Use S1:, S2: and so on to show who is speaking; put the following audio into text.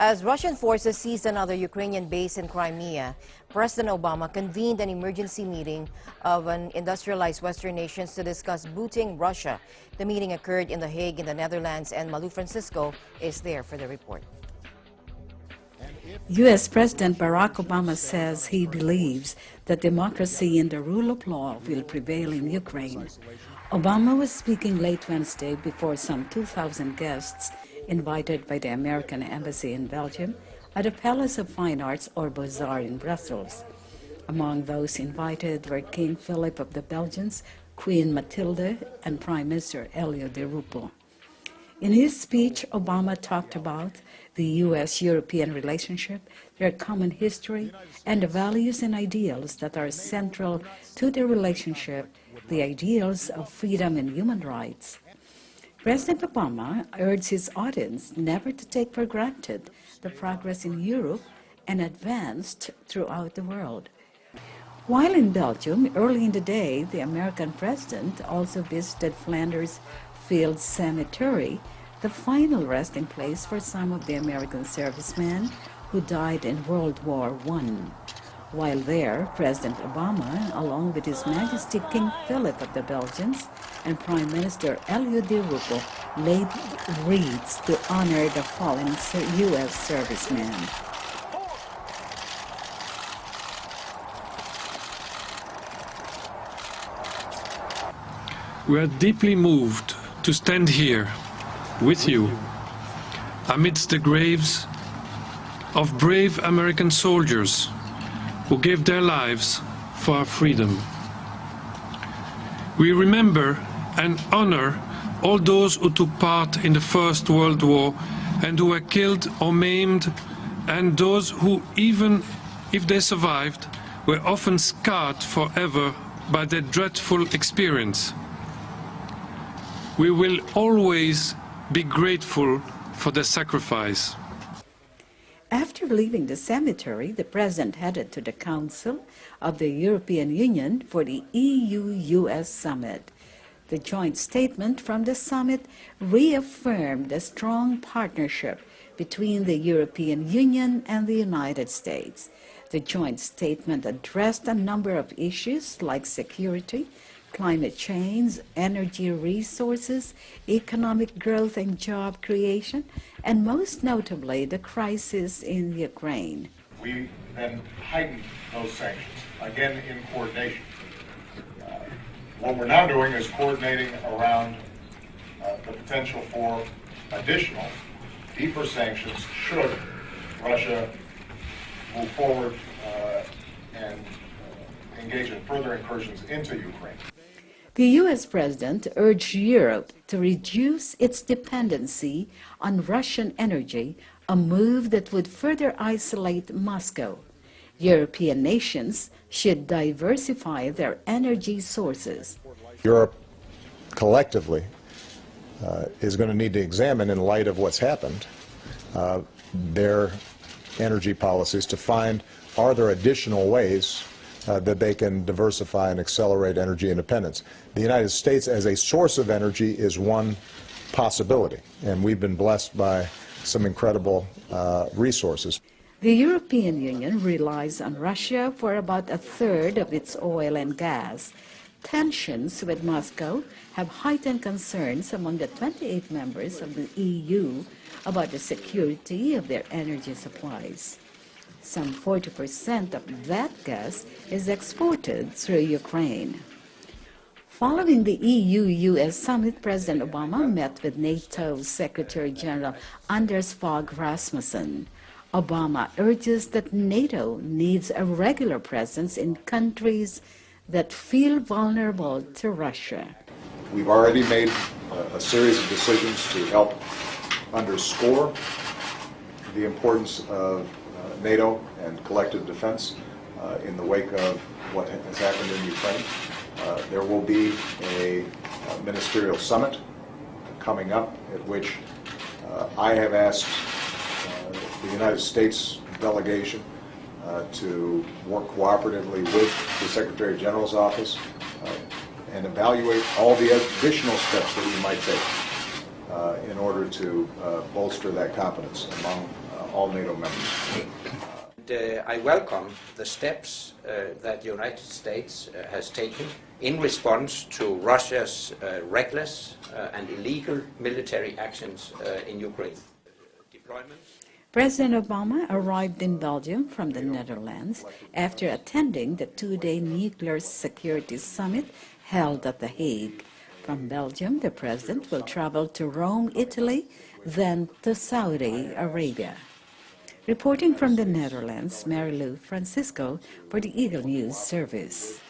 S1: As Russian forces seized another Ukrainian base in Crimea, President Obama convened an emergency meeting of industrialized Western nations to discuss booting Russia. The meeting occurred in The Hague in the Netherlands, and Malu Francisco is there for the report.
S2: U.S. President Barack Obama says he believes that democracy and the rule of law will prevail in Ukraine. Obama was speaking late Wednesday before some 2,000 guests invited by the American Embassy in Belgium at the Palace of Fine Arts or Bazaar in Brussels. Among those invited were King Philip of the Belgians, Queen Mathilde, and Prime Minister Elio Di Rupo. In his speech, Obama talked about the U.S.-European relationship, their common history, and the values and ideals that are central to the relationship, the ideals of freedom and human rights. President Obama urged his audience never to take for granted the progress in Europe and advanced throughout the world. While in Belgium, early in the day, the American president also visited Flanders Field Cemetery, the final resting place for some of the American servicemen who died in World War I. While there, President Obama, along with His Majesty King Philip of the Belgians and Prime Minister Elio Di Rupo, laid wreaths to honor the fallen U.S. servicemen.
S3: We are deeply moved to stand here with you amidst the graves of brave American soldiers who gave their lives for our freedom. We remember and honor all those who took part in the First World War and who were killed or maimed, and those who, even if they survived, were often scarred forever by that dreadful experience. We will always be grateful for their sacrifice.
S2: After leaving the cemetery, the president headed to the Council of the European Union for the EU-US summit. The joint statement from the summit reaffirmed the strong partnership between the European Union and the United States. The joint statement addressed a number of issues like security, climate change, energy resources, economic growth and job creation, and most notably, the crisis in Ukraine.
S4: We then heightened those sanctions, again in coordination. What we're now doing is coordinating around the potential for additional, deeper sanctions should Russia move forward and engage in further incursions into Ukraine.
S2: The U.S. president urged Europe to reduce its dependency on Russian energy, a move that would further isolate Moscow. European nations should diversify their energy sources.
S4: Europe collectively is going to need to examine, in light of what's happened, their energy policies to find, are there additional ways that they can diversify and accelerate energy independence. The United States as a source of energy is one possibility, and we've been blessed by some incredible resources.
S2: The European Union relies on Russia for about a third of its oil and gas. Tensions with Moscow have heightened concerns among the 28 members of the EU about the security of their energy supplies. Some 40% of that gas is exported through Ukraine. Following the EU-US summit, President Obama met with NATO Secretary General Anders Fogh Rasmussen. Obama urges that NATO needs a regular presence in countries that feel vulnerable to Russia.
S4: We've already made a series of decisions to help underscore the importance of NATO and collective defense in the wake of what has happened in Ukraine. There will be a ministerial summit coming up at which I have asked the United States delegation to work cooperatively with the Secretary General's office and evaluate all the additional steps that we might take in order to bolster that confidence among all NATO members.
S5: I welcome the steps that the United States has taken in response to Russia's reckless and illegal military actions in Ukraine.
S2: President Obama arrived in Belgium from the Netherlands after attending the two-day nuclear security summit held at The Hague. From Belgium, the president will travel to Rome, Italy, then to Saudi Arabia. Reporting from the Netherlands, Mary Lou Francisco for the Eagle News Service.